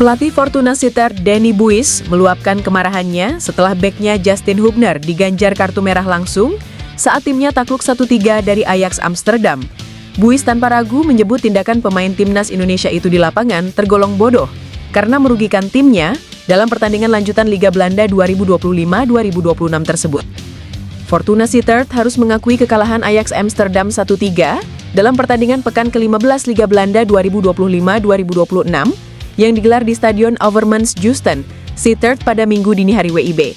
Pelatih Fortuna Sittard Danny Buis meluapkan kemarahannya setelah beknya Justin Hubner diganjar kartu merah langsung saat timnya takluk 1-3 dari Ajax Amsterdam. Buis tanpa ragu menyebut tindakan pemain timnas Indonesia itu di lapangan tergolong bodoh karena merugikan timnya dalam pertandingan lanjutan Liga Belanda 2025-2026 tersebut. Fortuna Sittard harus mengakui kekalahan Ajax Amsterdam 1-3 dalam pertandingan pekan ke-15 Liga Belanda 2025-2026 yang digelar di Stadion Overmans-Justen, Sittard pada Minggu dini hari WIB.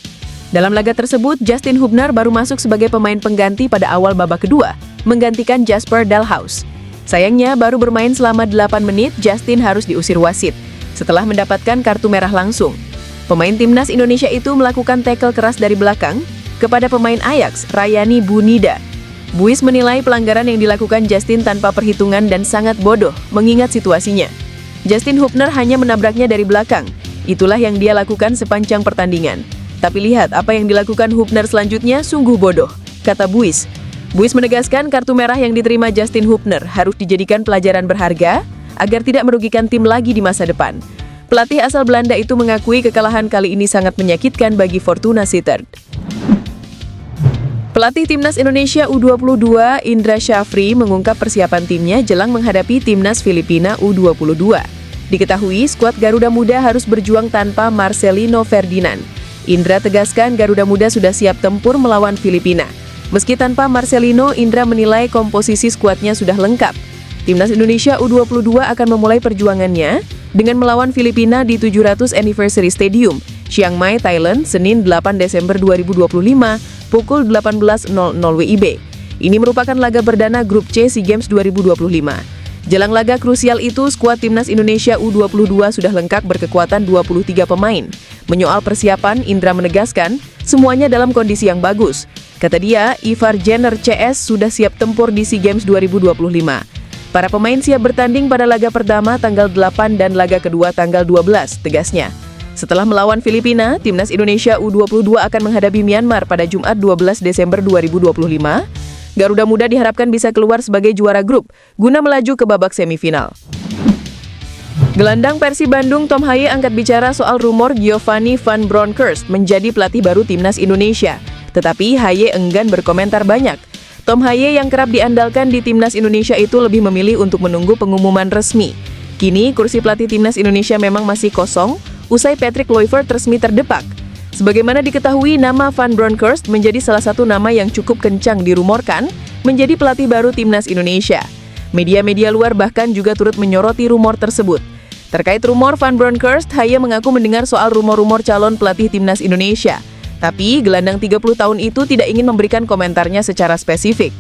Dalam laga tersebut, Justin Hubner baru masuk sebagai pemain pengganti pada awal babak kedua, menggantikan Jasper Dalhaus. Sayangnya, baru bermain selama 8 menit, Justin harus diusir wasit setelah mendapatkan kartu merah langsung. Pemain timnas Indonesia itu melakukan tackle keras dari belakang kepada pemain Ajax, Rayani Bunida. Buis menilai pelanggaran yang dilakukan Justin tanpa perhitungan dan sangat bodoh, mengingat situasinya. Justin Hubner hanya menabraknya dari belakang. Itulah yang dia lakukan sepanjang pertandingan. Tapi lihat apa yang dilakukan Hubner selanjutnya sungguh bodoh, kata Buis. Buis menegaskan kartu merah yang diterima Justin Hubner harus dijadikan pelajaran berharga agar tidak merugikan tim lagi di masa depan. Pelatih asal Belanda itu mengakui kekalahan kali ini sangat menyakitkan bagi Fortuna Sittard. Pelatih Timnas Indonesia U22 Indra Syafri mengungkap persiapan timnya jelang menghadapi Timnas Filipina U22. Diketahui skuad Garuda Muda harus berjuang tanpa Marcelino Ferdinand. Indra tegaskan Garuda Muda sudah siap tempur melawan Filipina. Meski tanpa Marcelino, Indra menilai komposisi skuadnya sudah lengkap. Timnas Indonesia U22 akan memulai perjuangannya dengan melawan Filipina di 700 Anniversary Stadium, Chiang Mai, Thailand, Senin 8 Desember 2025, pukul 18.00 WIB. Ini merupakan laga perdana Grup C SEA Games 2025. Jelang laga krusial itu, skuad Timnas Indonesia U22 sudah lengkap berkekuatan 23 pemain. Menyoal persiapan, Indra menegaskan, semuanya dalam kondisi yang bagus. Kata dia, Ivar Jenner CS sudah siap tempur di SEA Games 2025. Para pemain siap bertanding pada laga pertama tanggal 8 dan laga kedua tanggal 12, tegasnya. Setelah melawan Filipina, Timnas Indonesia U22 akan menghadapi Myanmar pada Jumat 12 Desember 2025. Garuda Muda diharapkan bisa keluar sebagai juara grup, guna melaju ke babak semifinal. Gelandang Persib Bandung Tom Haye angkat bicara soal rumor Giovanni van Bronckhorst menjadi pelatih baru Timnas Indonesia. Tetapi Haye enggan berkomentar banyak. Tom Haye yang kerap diandalkan di Timnas Indonesia itu lebih memilih untuk menunggu pengumuman resmi. Kini, kursi pelatih Timnas Indonesia memang masih kosong, usai Patrick Kluivert resmi terdepak. Sebagaimana diketahui, nama Van Bronckhorst menjadi salah satu nama yang cukup kencang dirumorkan menjadi pelatih baru Timnas Indonesia. Media-media luar bahkan juga turut menyoroti rumor tersebut. Terkait rumor Van Bronckhorst, Haye mengaku mendengar soal rumor-rumor calon pelatih Timnas Indonesia. Tapi, gelandang 30 tahun itu tidak ingin memberikan komentarnya secara spesifik.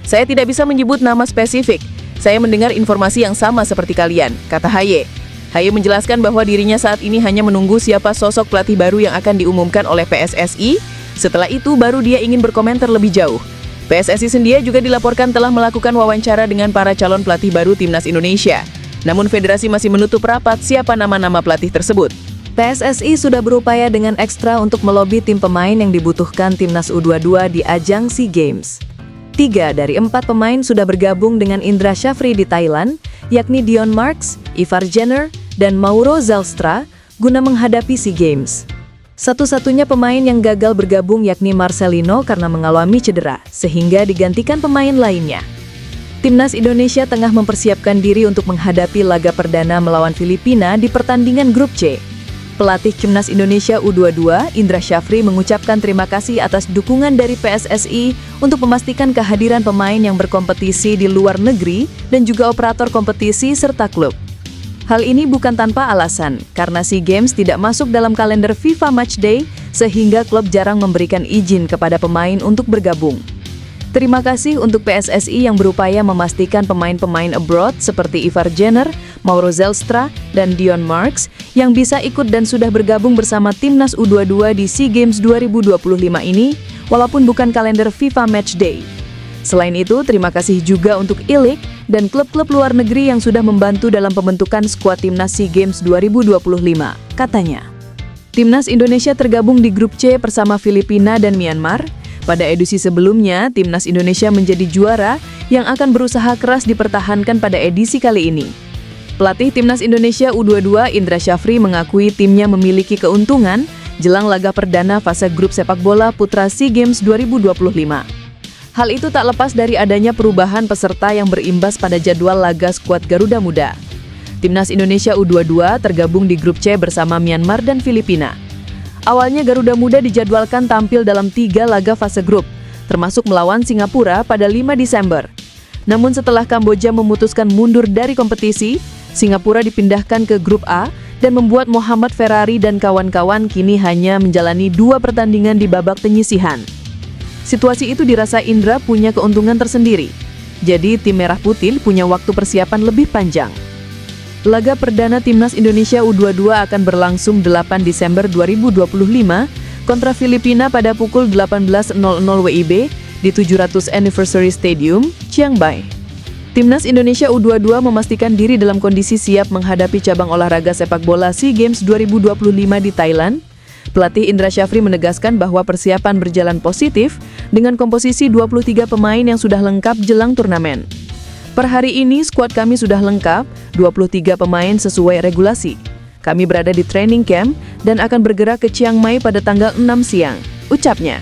Saya tidak bisa menyebut nama spesifik. Saya mendengar informasi yang sama seperti kalian, kata Haye. Haye menjelaskan bahwa dirinya saat ini hanya menunggu siapa sosok pelatih baru yang akan diumumkan oleh PSSI. Setelah itu baru dia ingin berkomentar lebih jauh. PSSI sendiri juga dilaporkan telah melakukan wawancara dengan para calon pelatih baru Timnas Indonesia. Namun federasi masih menutup rapat siapa nama-nama pelatih tersebut. PSSI sudah berupaya dengan ekstra untuk melobi tim pemain yang dibutuhkan Timnas U22 di ajang SEA Games. 3 dari 4 pemain sudah bergabung dengan Indra Syafri di Thailand, yakni Dion Marks, Ivar Jenner, dan Mauro Zelstra, guna menghadapi SEA Games. Satu-satunya pemain yang gagal bergabung yakni Marcelino karena mengalami cedera, sehingga digantikan pemain lainnya. Timnas Indonesia tengah mempersiapkan diri untuk menghadapi laga perdana melawan Filipina di pertandingan Grup C. Pelatih Timnas Indonesia U22, Indra Syafri mengucapkan terima kasih atas dukungan dari PSSI untuk memastikan kehadiran pemain yang berkompetisi di luar negeri dan juga operator kompetisi serta klub. Hal ini bukan tanpa alasan, karena SEA Games tidak masuk dalam kalender FIFA Matchday, sehingga klub jarang memberikan izin kepada pemain untuk bergabung. Terima kasih untuk PSSI yang berupaya memastikan pemain-pemain abroad seperti Ivar Jenner, Mauro Zelstra, dan Dion Marks yang bisa ikut dan sudah bergabung bersama Timnas U22 di SEA Games 2025 ini, walaupun bukan kalender FIFA Matchday. Selain itu, terima kasih juga untuk I-League dan klub-klub luar negeri yang sudah membantu dalam pembentukan skuad Timnas SEA Games 2025, katanya. Timnas Indonesia tergabung di Grup C bersama Filipina dan Myanmar. Pada edisi sebelumnya, Timnas Indonesia menjadi juara yang akan berusaha keras dipertahankan pada edisi kali ini. Pelatih Timnas Indonesia U22 Indra Syafri mengakui timnya memiliki keuntungan jelang laga perdana fase grup sepak bola putra SEA Games 2025. Hal itu tak lepas dari adanya perubahan peserta yang berimbas pada jadwal laga skuad Garuda Muda. Timnas Indonesia U22 tergabung di grup C bersama Myanmar dan Filipina. Awalnya Garuda Muda dijadwalkan tampil dalam 3 laga fase grup, termasuk melawan Singapura pada 5 Desember. Namun setelah Kamboja memutuskan mundur dari kompetisi, Singapura dipindahkan ke grup A dan membuat Muhammad Ferrari dan kawan-kawan kini hanya menjalani 2 pertandingan di babak penyisihan. Situasi itu dirasa Indra punya keuntungan tersendiri. Jadi tim Merah Putih punya waktu persiapan lebih panjang. Laga perdana Timnas Indonesia U22 akan berlangsung 8 Desember 2025 kontra Filipina pada pukul 18.00 WIB di 700 Anniversary Stadium, Chiang Mai. Timnas Indonesia U22 memastikan diri dalam kondisi siap menghadapi cabang olahraga sepak bola SEA Games 2025 di Thailand. Pelatih Indra Syafri menegaskan bahwa persiapan berjalan positif dengan komposisi 23 pemain yang sudah lengkap jelang turnamen. Per hari ini skuad kami sudah lengkap, 23 pemain sesuai regulasi. Kami berada di training camp dan akan bergerak ke Chiang Mai pada tanggal 6 siang, ucapnya.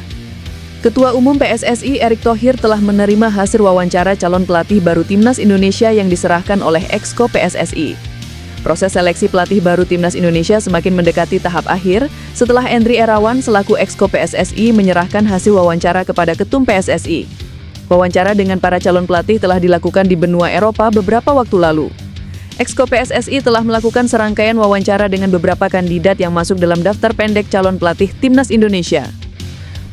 Ketua Umum PSSI Erick Thohir telah menerima hasil wawancara calon pelatih baru Timnas Indonesia yang diserahkan oleh Exco PSSI. Proses seleksi pelatih baru Timnas Indonesia semakin mendekati tahap akhir setelah Endri Irawan selaku Exco PSSI menyerahkan hasil wawancara kepada Ketum PSSI. Wawancara dengan para calon pelatih telah dilakukan di benua Eropa beberapa waktu lalu. Exco PSSI telah melakukan serangkaian wawancara dengan beberapa kandidat yang masuk dalam daftar pendek calon pelatih Timnas Indonesia.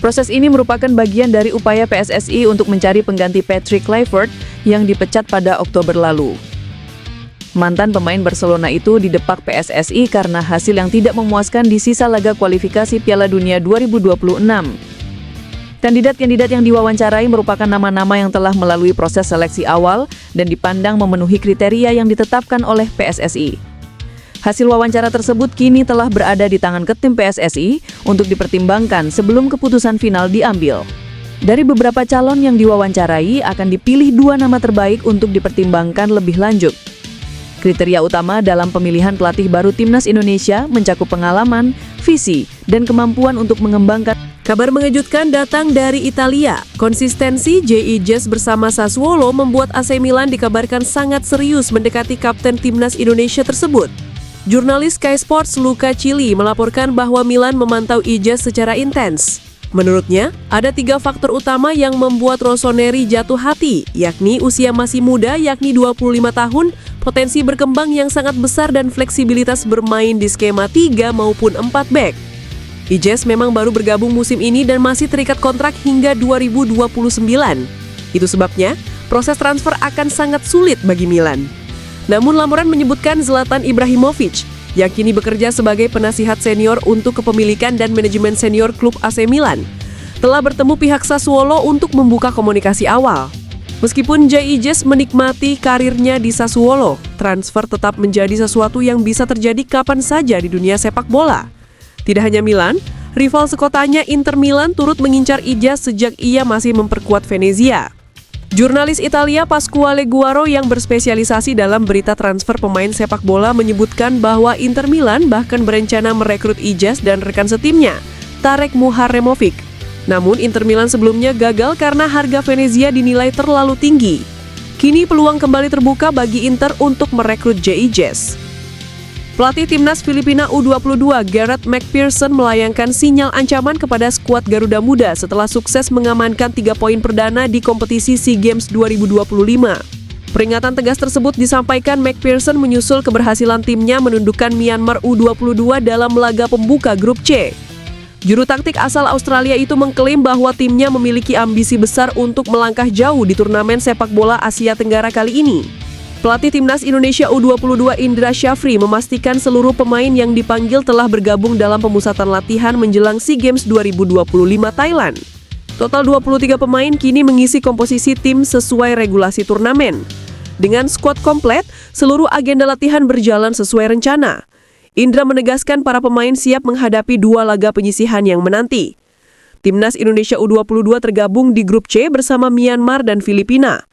Proses ini merupakan bagian dari upaya PSSI untuk mencari pengganti Patrick Kluivert yang dipecat pada Oktober lalu. Mantan pemain Barcelona itu didepak PSSI karena hasil yang tidak memuaskan di sisa laga kualifikasi Piala Dunia 2026. Kandidat-kandidat yang diwawancarai merupakan nama-nama yang telah melalui proses seleksi awal dan dipandang memenuhi kriteria yang ditetapkan oleh PSSI. Hasil wawancara tersebut kini telah berada di tangan Ketum PSSI untuk dipertimbangkan sebelum keputusan final diambil. Dari beberapa calon yang diwawancarai akan dipilih 2 nama terbaik untuk dipertimbangkan lebih lanjut. Kriteria utama dalam pemilihan pelatih baru Timnas Indonesia mencakup pengalaman, visi, dan kemampuan untuk mengembangkan. Kabar mengejutkan datang dari Italia. Konsistensi J.I. Jazz bersama Sassuolo membuat AC Milan dikabarkan sangat serius mendekati kapten Timnas Indonesia tersebut. Jurnalis Sky Sports Luca Cili melaporkan bahwa Milan memantau Ijaz secara intens. Menurutnya, ada 3 faktor utama yang membuat Rossoneri jatuh hati, yakni usia masih muda yakni 25 tahun, potensi berkembang yang sangat besar dan fleksibilitas bermain di skema 3 maupun 4 back. Ijaz memang baru bergabung musim ini dan masih terikat kontrak hingga 2029. Itu sebabnya, proses transfer akan sangat sulit bagi Milan. Namun laporan menyebutkan Zlatan Ibrahimovic, yang kini bekerja sebagai penasihat senior untuk kepemilikan dan manajemen senior klub AC Milan, telah bertemu pihak Sassuolo untuk membuka komunikasi awal. Meskipun J.I. Jazz menikmati karirnya di Sassuolo, transfer tetap menjadi sesuatu yang bisa terjadi kapan saja di dunia sepak bola. Tidak hanya Milan, rival sekotanya Inter Milan turut mengincar Ijaz sejak ia masih memperkuat Venezia. Jurnalis Italia Pasquale Guaro yang berspesialisasi dalam berita transfer pemain sepak bola menyebutkan bahwa Inter Milan bahkan berencana merekrut Ijaz dan rekan setimnya, Tarek Muharremovic. Namun Inter Milan sebelumnya gagal karena harga Venezia dinilai terlalu tinggi. Kini peluang kembali terbuka bagi Inter untuk merekrut J.I. Jazz. Pelatih Timnas Filipina U22 Gareth McPherson melayangkan sinyal ancaman kepada skuad Garuda Muda setelah sukses mengamankan 3 poin perdana di kompetisi SEA Games 2025. Peringatan tegas tersebut disampaikan McPherson menyusul keberhasilan timnya menundukkan Myanmar U22 dalam laga pembuka grup C. Juru taktik asal Australia itu mengklaim bahwa timnya memiliki ambisi besar untuk melangkah jauh di turnamen sepak bola Asia Tenggara kali ini. Pelatih Timnas Indonesia U22 Indra Syafri memastikan seluruh pemain yang dipanggil telah bergabung dalam pemusatan latihan menjelang SEA Games 2025 Thailand. Total 23 pemain kini mengisi komposisi tim sesuai regulasi turnamen. Dengan skuad komplet, seluruh agenda latihan berjalan sesuai rencana. Indra menegaskan para pemain siap menghadapi 2 laga penyisihan yang menanti. Timnas Indonesia U22 tergabung di grup C bersama Myanmar dan Filipina.